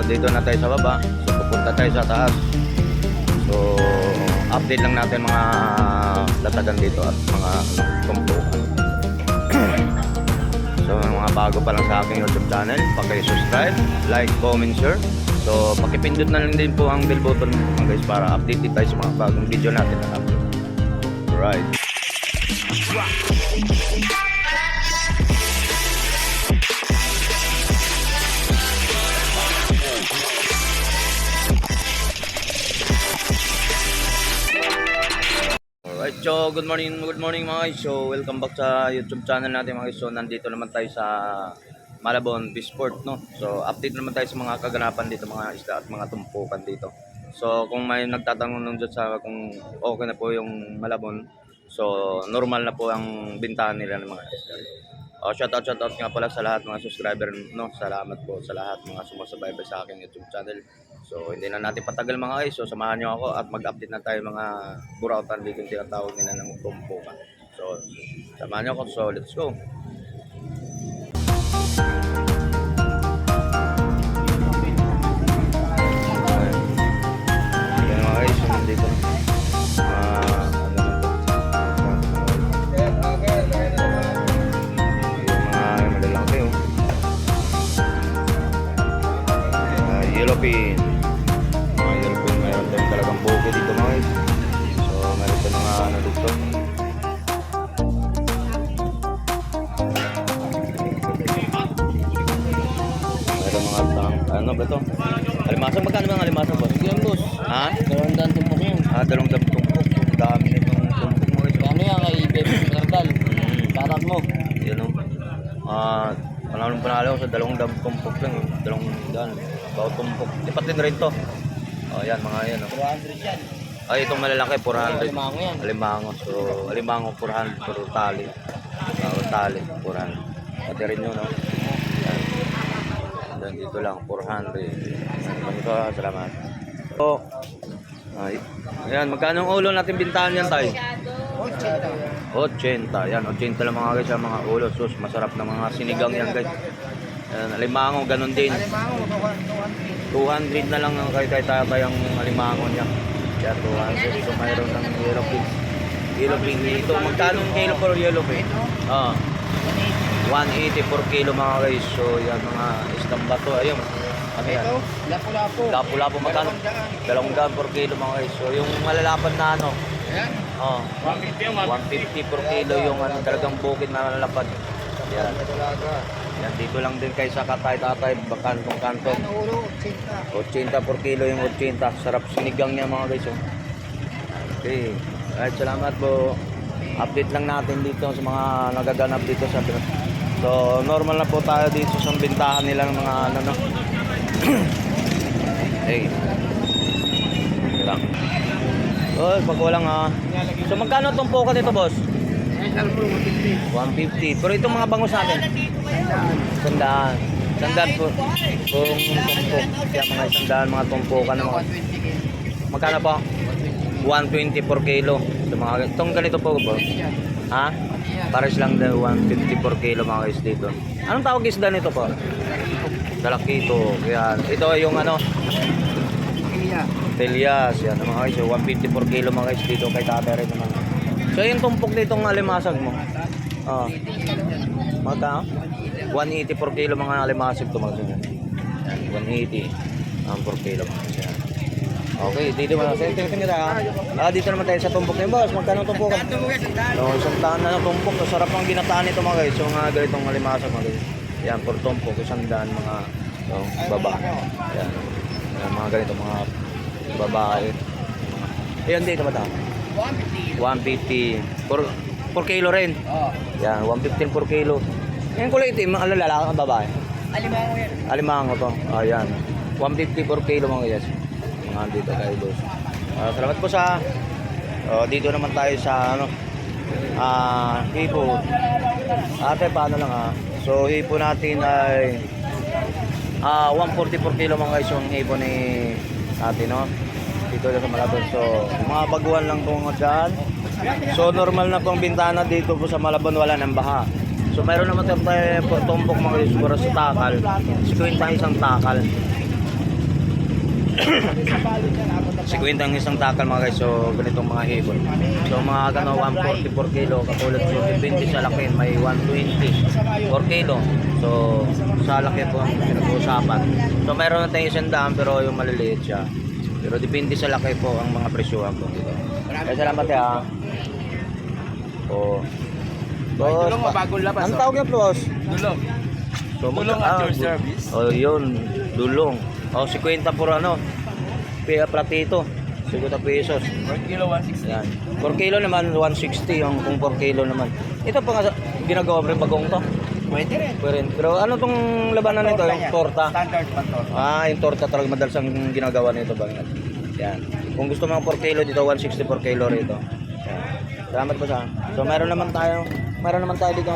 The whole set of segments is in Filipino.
dito na tayo sa baba. So pupunta tayo sa taas. So update lang natin mga latagan dito at mga tumpukan. So mga bago pa lang sa aking YouTube channel, paki-subscribe, like, comment, share. So pakipindot na lang din po ang bell button mga guys para updated tayo sa mga bagong video natin na upload. Alright. Alright, so good morning mga guys. So welcome back sa YouTube channel natin mga guys. So nandito naman tayo sa Malabon Bisport, no. So update naman tayo sa mga kaganapan dito, mga isda at mga tumpukan dito. So kung may nagtatanong nung dyan sa kung okay na po yung Malabon, so normal na po ang bintahan nila ng mga isda. Shoutout nga pala sa lahat mga subscriber, no. Salamat po sa lahat mga sumusubaybay sa aking YouTube channel. So hindi na natin patagal mga guys. So samahan nyo ako at mag-update na tayo mga burautan dito yung tinatawag nila ng tumpukan. So samahan nyo ako. So let's go. Ayan mga guys. So nandito na. Yellowfin. Mga yellowfin, mayroon tayong talagang bukid dito mga guys. So mayroon tayong mga ano dito. Mayroon mga ano ba ito? Alimasag, magkano ba ang alimasag boss? Yan boss. Ha? 200 tumpok yan. 200 tumpok. Ang dami na itong tumpok mga guys. Ano yan kay Bebe Cardal? Karat mo. Yun o. Panalong panalo ko sa 200 tumpok lang. 200. Bawa tumpok. Lipat din rin to. Yan mga yan. 400 yan. Ay, itong malalaki, 400. Alimango yan. Alimango. So, alimango, 400. Pero tali. Tali, 400. Pati rin yun, no? Yan. Dito lang, 400. Ito, salamat. So, ayan, magkano ang ulo natin bintahan yan tayo? 80. Yan, 80 lang mga guys, mga ulo. Sus, masarap na mga sinigang yan guys. Ayan, alimango, ganun din. 200 na lang ang kay ang alimango niya. Kaya 200. So mayroon ng yellowfin. Yellowfin dito. Magkano ang kilo per yellowfin? 180 per kilo mga guys. So yan mga istamba to. Ayun. Ano yan? Lapu-lapu. Lapu-lapu. Magkano? 200 per kilo mga guys. So yung malalapan na ano? Ayan. 150 per kilo yung ano, talagang bukid na malalapan. Yan. Yan, dito lang din kay sa katay-tatay, bakantong-kanto. 80 per kilo yung 80. Sarap sinigang niya mga guys. Okay. Alright, salamat po. Update lang natin dito sa mga nagaganap dito sa So, normal na po tayo dito sa bintahan nila ng mga ano, no? Hey. Lang. Oh, pag walang So, magkano tumpukan dito, boss? 150. Pero itong mga bangus natin? 100. 100 po. Kung tumpok. Kaya mga 100 mga tumpukan ng mga. Magkano po? 120 per kilo. Itong ganito po po. Ha? Pares lang daw 150 per kilo mga guys dito. Anong tawag isda nito po? Dalakito. Yan. Ito yung ano? Telias. Yan mga guys. 150 per kilo mga guys dito kay tatay rin naman. So yung tumpok nitong alimasag mo. Magkano? 180 per kilo mga alimasag to mga ganyan. 180 per kilo mga ganyan. Okay, dito mga sa dito naman tayo sa tumpok niyo boss. Magkano tumpok? No, isang daan na ng tumpok. Sarap ang ginataan nito mga guys. So mga ganitong alimasag mga guys. Yan, per tumpok, isang daan mga baba. Yan. Mga ganito mga babae. Ayan dito ba tayo? 150 per kilo rin. Yan, 115 per kilo. Yung kulay itim, ang lalaki ang babae. Alimango yan. Alimango to. Ayan. 150 per kilo mga guys. Mga dito tayo boss. Salamat po sa dito naman tayo sa ano hipo. Ate, paano lang So hipo natin ay 140 per kilo mga guys yung hipo ni ate, no? Dito sa Malabon. So mga baguhan lang kung dyan. So normal na pong bintana dito po sa Malabon, wala ng baha. So mayroon naman tayo tumpok mga guys para sa takal. 50 isang takal. Sa balot yan, abot na 50 ang isang takal mga guys. So ganitong mga hipon. So mga gano 140 per kilo katulad so depende sa laki may 120 per kilo. So sa laki po ang pinag-uusapan. So meron na tayong 100 pero yung maliliit siya. Pero depende sa laki po ang mga presyohan po dito. Kaya salamat ya. Oh. Boss, Dulong o bagong labas? ang tawag niya boss? Dulong. So, Dulong at your service? Oh, yun. Dulong. Oh, 50 por ano. Platito. 50 pesos. 1 kilo, 160. Yan. 4 kilo naman, 160 yung kung 4 kilo naman. Ito pa nga ginagawa mo rin bagong to. Pwede rin. Pero ano tong labanan nito? Yung yan. torta? Standard pa torta. Ah, yung torta talaga madalas ang ginagawa nito ba? Yan. Kung gusto mo ng 4 kilo dito, 160 per kilo rito. Yan. Salamat po sa. So meron naman tayo dito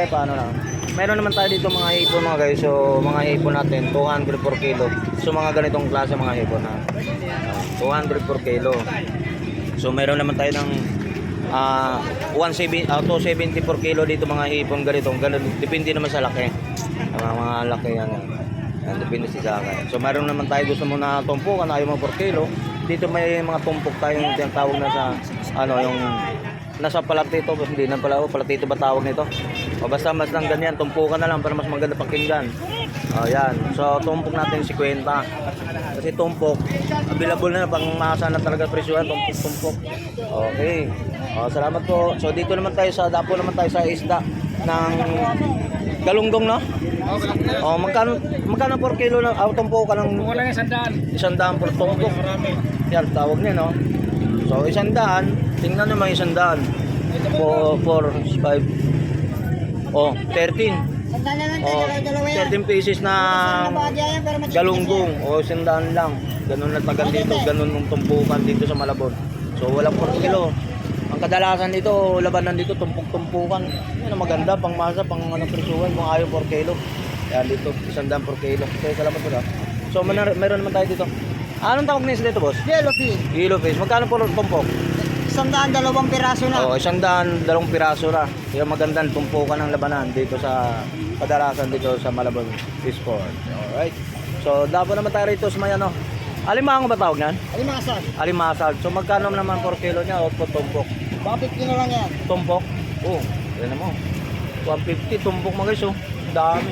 paano lang. Meron naman tayo dito mga hipon mga guys. So mga hipon natin 200 per kilo. So mga ganitong klase mga hipon na 200 per kilo. So meron naman tayo ng 270 per kilo dito mga hipon ganito. Ganun depende naman sa laki. Mga laki yan. Yan depende sa laki. So meron naman tayo gusto mo na tumpukan ayaw mo per kilo. Dito may mga tumpok tayong tinatawag na sa yung nasa palatito, hindi na pala palatito ba tawag nito? O basta mas lang ganyan, tumpukan na lang para mas maganda pakinggan. Yan. So tumpok natin 50. Kasi tumpok, available na pang masa na talaga presyohan, tumpok. Okay. Salamat po. So dito naman tayo sa dapo naman tayo sa isda ng galunggong, no? Magkano per kilo ng tumpukan ng Kung wala yung 100. 100 per tumpok. Yan tawag niya, no? So 100, tingnan nyo mga 100. 4, 5, 13. 13 pieces na galunggong. 100 lang. Ganun na tagal dito. Ganun yung tumpukan dito sa Malabon. So walang per kilo. Ang kadalasan dito, labanan dito, tumpok-tumpukan. Yan ang maganda, pang masa, pang presyuhan, kung ayaw per kilo. Yan dito, 100 per kilo. Okay, salamat po na. So meron naman tayo dito. Anong tawag nito dito, boss? Yellowfin. Yellow face. Magkano po tumpok? 100, 2 piraso na. 100, 2 piraso na. Yung magandang tumpukan ng labanan dito sa kadalasan dito sa Malabon Sport. Alright. So, dapat naman tayo rito sa may alimango ba tawag niyan? Alimasag. Alimasag. So, magkano naman per kilo niya o po tumpok? Bakit kilo lang yan? Tumpok? Yan mo. 150 tumpok mga guys, dami,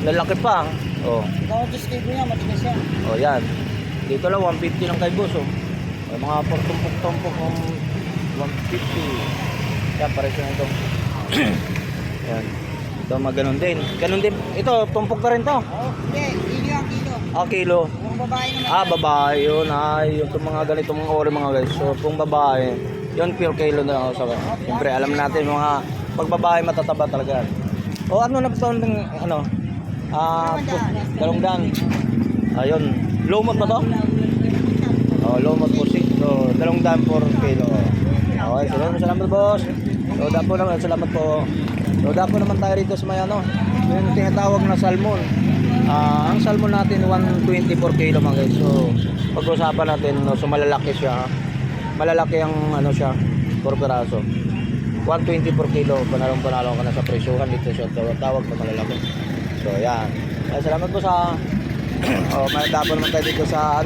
lalaki pa. Ikaw ang distribute niya, matigas yan. Yan. Dito lang 150 lang kay boss, May mga tumpok-tumpok ng 150. Yan, pares na ito. Yan. Ito, ganun din. Ganun din. Ito, tumpok ka rin to. Hindi, kilo ang kilo. Kilo. Kung babae naman. Babae yun. Yung mga ganito mga ori mga guys. So, kung babae, yun pure kilo na ako sa. Siyempre, alam natin mga pag babae matataba talaga. Ano na po dalawang ayun. Lumot ba to? Lumot po so, 200 per kilo. Okay, salamat boss. So, dapo naman, salamat po. So, dapo naman tayo rito sa may yung tinatawag na salmon. Ang salmon natin 120 per kilo mga guys. So, pag-usapan natin, so malalaki siya. Malalaki ang siya, per peraso. 120 per kilo, panalong-panalo ka na sa presyuhan dito siya. Tawag na malalaki. So, yan. Salamat po sa may dapo naman tayo dito sa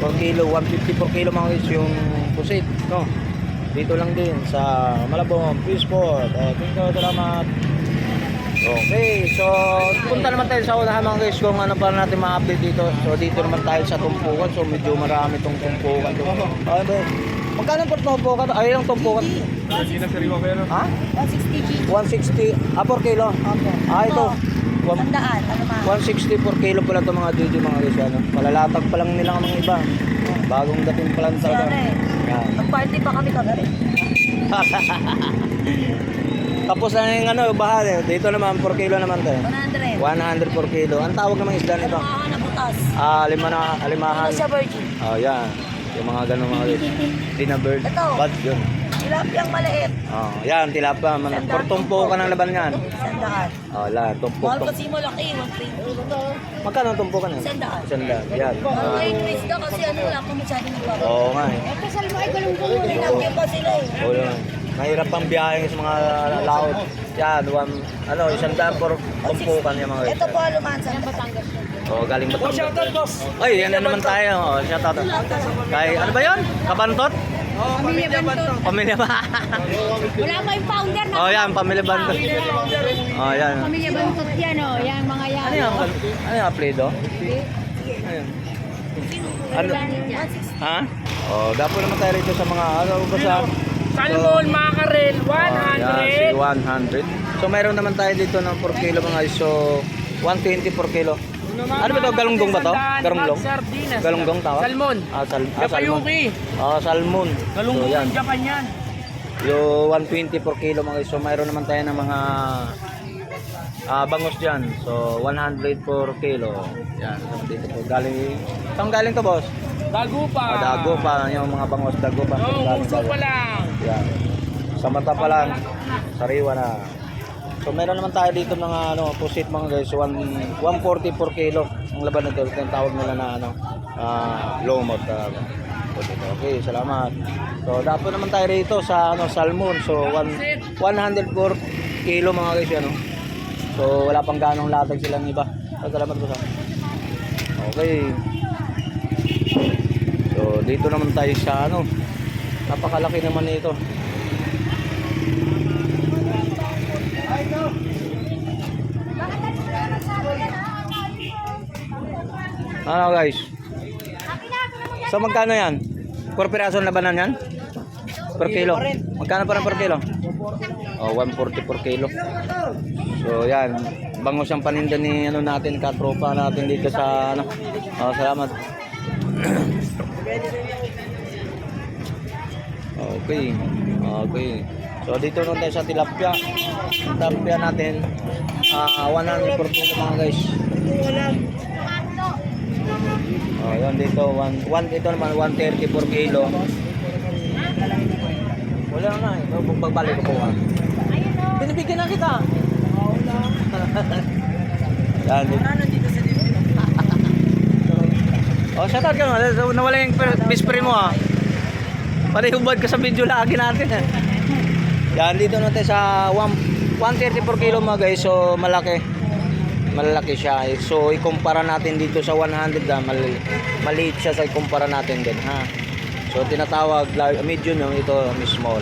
per kilo, 150 per kilo mga guys yung pusit, no? Dito lang din sa Malabon Sport. Thank you, salamat. Okay, so punta naman tayo sa unahan mga guys kung ano pa natin ma-update dito. So dito naman tayo sa tumpukan. So medyo marami tong tumpukan. Okay, magkano per tumpukan? Ay, yung tumpukan. Ha? 160 G. 160 per kilo. Ito. 160 per kilo pala itong mga didi mga guys. Malalatag pa lang nila ang mga iba. Bagong dating pa lang talaga. Mag-party pa kami kagabi. Tapos na yung bahal Dito naman per kilo naman tayo. 100 per kilo. Ang tawag naman isda nito? Alimahan na butas. Alimahan. Ano siya virgin? Yan. Yung mga ganun mga guys. Dinabird. Ito. Bad yun. Tilapiyang maliit. Yan, tilapia. Per tumpo ka ng laban yan. 100. Tumpok. Mahal kasi malaki, 120. Magkano ang tumpo ka na? 100. Yan. Ang increase ka kasi wala pa masyado nagbabago. Oo nga Kasal mo ay galunggong mo. Tinagyo pa sila Oo yun. Mahirap pang biyahe sa mga laot. Yan, 100 per tumpukan yung mga guys. Ito po alumansa ng Batangas. So, galing Batangas. shoutout, boss. Ay, yan na naman tayo. Oh, shoutout. Kay, ano ba yun? Kabantot? Pamilya Bantot. Pamilya ba? Wala pa yung founder na. Oh, yan, pamilya Bantot. Oh, yan. Pamilya Bantot yan, oh. Yan, mga yan. Ano yung apelido? Ayun. Ano? Ha? Oh, dapo naman tayo rito sa mga ano ba sa Salmon, mackerel, 100. yan, si 100. So mayroon naman tayo dito ng 4 kilo mga guys. So 120 per kilo. Ano ba to? Galunggong ba to? Galunggong? Sardinas. Galunggong tawag? Salmon. Salmon. Yapayuki. Salmon. Galunggong So yan. ng Japan yan. Yung 120 per kilo mga guys. So mayroon naman tayo ng mga bangos dyan. So 100 per kilo. Yan. So dito po galing. Saan galing to, boss? Dagupa. Dago pa. Yung mga bangos dago pa. Oo, Galing puso dago. pa lang. Yan. Sa mata pa lang, sariwa na. So meron naman tayo dito mga pusit mga guys, 140 per kilo. Ang laban nito, ito yung tawag nila na lomot. Okay, salamat. So dapat naman tayo rito sa salmon. So 100 per kilo mga guys yan. So wala pang ganong latag silang iba. So, salamat po sa. Okay. So dito naman tayo sa napakalaki naman nito. Ano guys? So magkano yan? Per piraso na labanan yan? Per kilo? Magkano pa rin per kilo? Oh, 140 per kilo. So yan, bangos ang paninda ni natin, katropa natin dito sa Oh, salamat. Okay. Okay. So dito naman tayo sa tilapia. Tilapia natin 100 per kilo mga guys. Oh, yan dito ito naman 130 per kilo. Wala na, ito pagbalik ko po. Binibigyan na kita. Yan dito. Oh, shout out ka naman. So, nawala yung best friend mo Pati hubad ka sa video lagi natin Yan, dito natin sa 130 per kilo mga guys. So, malalaki siya. So, ikumpara natin dito sa 100 maliit siya sa ikumpara natin din So, tinatawag medium yung ito, small.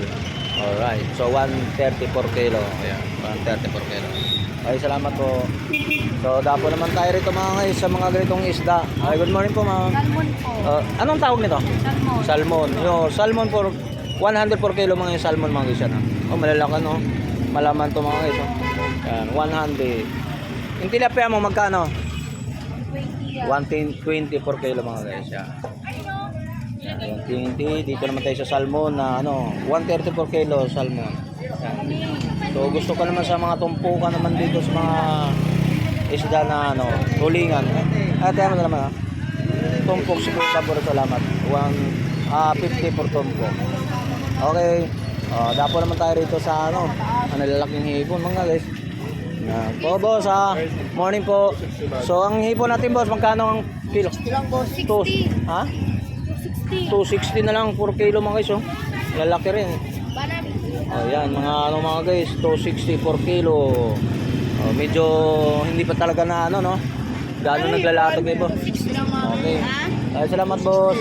Alright. So, 130 per kilo. Ayan, 130 per kilo. Ay, salamat po. So, dapo naman tayo rito mga guys sa mga ganitong isda. Ay, good morning po mga. Salmon po. Anong tawag nito? Salmon. Salmon. Salmon for 100 per kilo mga yung salmon mga guys. Oh, malalaki Malaman to mga guys. Yan, 100. Yung tilapia mo magkano? 120 per kilo mga guys. Yan. 120. Dito naman tayo sa salmon na 130 per kilo salmon. Yan. So gusto ko naman sa mga tumpukan naman dito sa mga isda na tulingan. Tayo mo naman tumpok siguro por salamat. 50 per tumpok. Okay. Dapo naman tayo rito sa lalaking hipon mga guys. Po boss morning po. So ang hipon natin boss magkano ang kilo? 60. Ha? 60. 260 na lang per kilo mga guys Lalaki rin. Ayan mga mga guys 260 per kilo. Medyo hindi pa talaga na Gano'n naglalatag eh boss. Okay. Ay, salamat boss.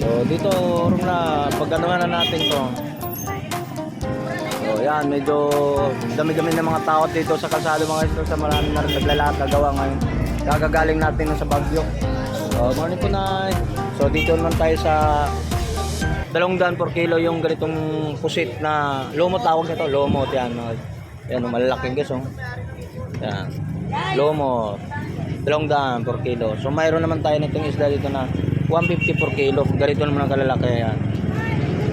So dito na pagganuhan na natin to. So yan medyo dami-dami ng mga tao dito sa kalsada mga guys sa marami na rin naglalatag gawa ngayon. Kagagaling natin sa Bagyo. Morning po na. So dito naman tayo sa 200 per kilo yung ganitong pusit na lumot tawag nito. Lumot yan. Yan malalaking guys Yan. Lumot. 200 per kilo. So mayroon naman tayo nitong isda dito na 150 per kilo. Ganito naman ang kalalaki yan.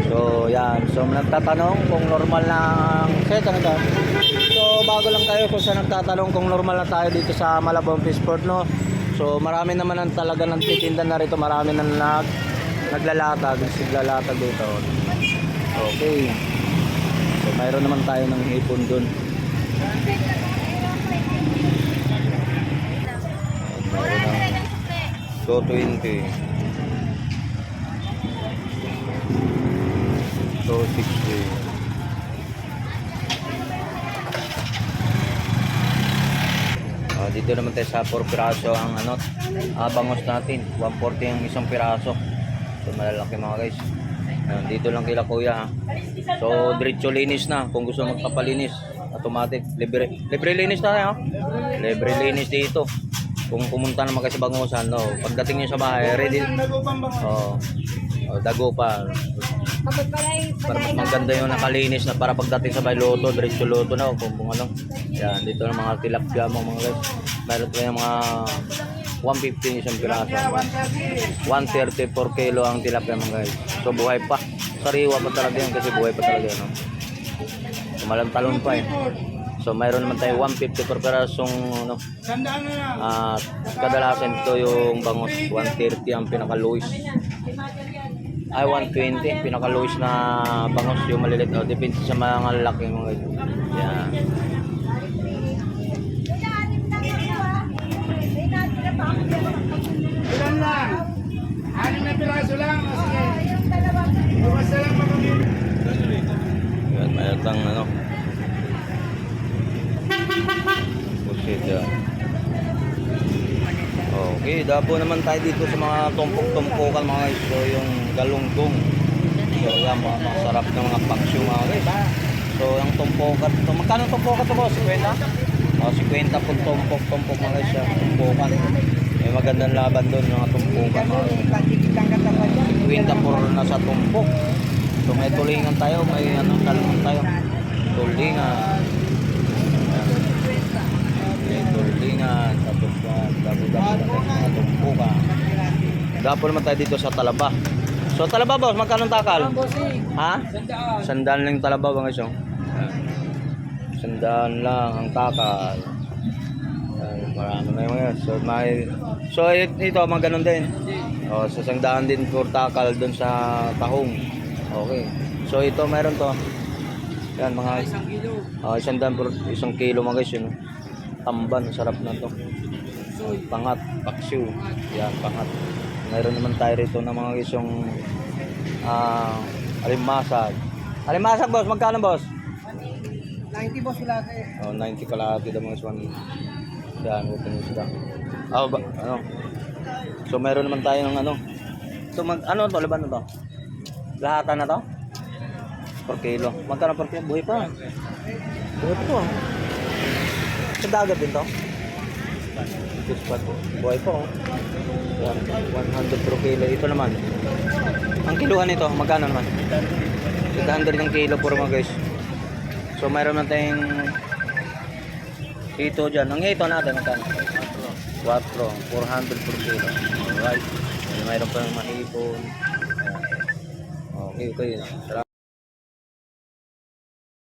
So yan. So nagtatanong kung normal na So bago lang tayo kung saan nagtatanong kung normal na tayo dito sa Malabon Fishport So marami naman ang talaga ng titinda na rito. Marami na naglalatag dito. Okay. So mayroon naman tayo ng hipon dun. 220. 260. Dito naman tayo sa 4 piraso ang bangos natin. 140 ang isang piraso. So malalaki mga guys. Ayan, dito lang kila kuya ha. So diretso linis na kung gusto magpapalinis. Automatic, libre. Libre linis na ha. Libre linis dito. Kung pumunta naman kayo sa bangosan, no. Pagdating niyo sa bahay, ready. Oh, dago pa. Para mas maganda yung nakalinis na para pagdating sa bahay, loto, diretso loto na. Kung ano. Yan, dito ng mga tilapia mo mga guys. Meron tayo mga 150 isang piraso. 130 per kilo ang tilapia mga guys. So buhay pa. Sariwa pa talaga yan kasi buhay pa talaga yan. No? Malang talon pa eh. So mayroon naman tayo 150 per pirasong kadalasan ito yung bangus 130 ang pinaka-lowest. Ay 120 pinaka-lowest na bangus yung maliliit. Depende sa mga laki mga ito. Yan. Ilan lang? 6 na piraso lang. Sige. Bukas na lang pag-ibig. Yan, mayroon tang pusit yan. Okay, dapo naman tayo dito sa mga tumpok-tumpukan mga guys. So yung galunggong. So yan, mga masarap na mga paksyo mga guys. So yung tumpukan. So magkano tumpukan ito boss? 50? 50 po tumpok mga guys. Tumpukan. May magandang laban doon mga tumpukan mga guys. 50 po na sa tumpok. So may tulingan tayo, may talungan tayo. Tulingan. May tulingan. Tapos mga tumpukan. Dapo naman tayo dito sa Talaba. So Talaba boss, magkano ang takal? Ha? 100 lang yung Talaba ba guys? 100 lang ang takal. Marami na yung mga. So ito mga ganun din. So 100 din for takal dun sa tahong. Okay. So ito meron to. Yan mga 100 per 1 kilo mga guys yun. Tamban, sarap na to. Pangat, paksiw. Yan, pangat. Meron naman tayo rito ng mga guys yung alimasag. Alimasag boss, magkano boss? 90 boss laki. 90 kalahati daw mga swan. Yan, ito yung sila. So meron naman tayo ng So to, laban na to? Lahatan na to? Per kilo. Magkano per kilo? Buhay pa. Buhay pa to. Sa dagat din to? Buhay pa oh. 100 per kilo. Ito naman. Ang kiluhan nito, magkano naman? 800 ng kilo puro mga guys. So mayroon na tayong ito dyan. Ang ito natin, magkano? 4. 400 per kilo. Alright. Mayroon pa ng mahipon. Okay.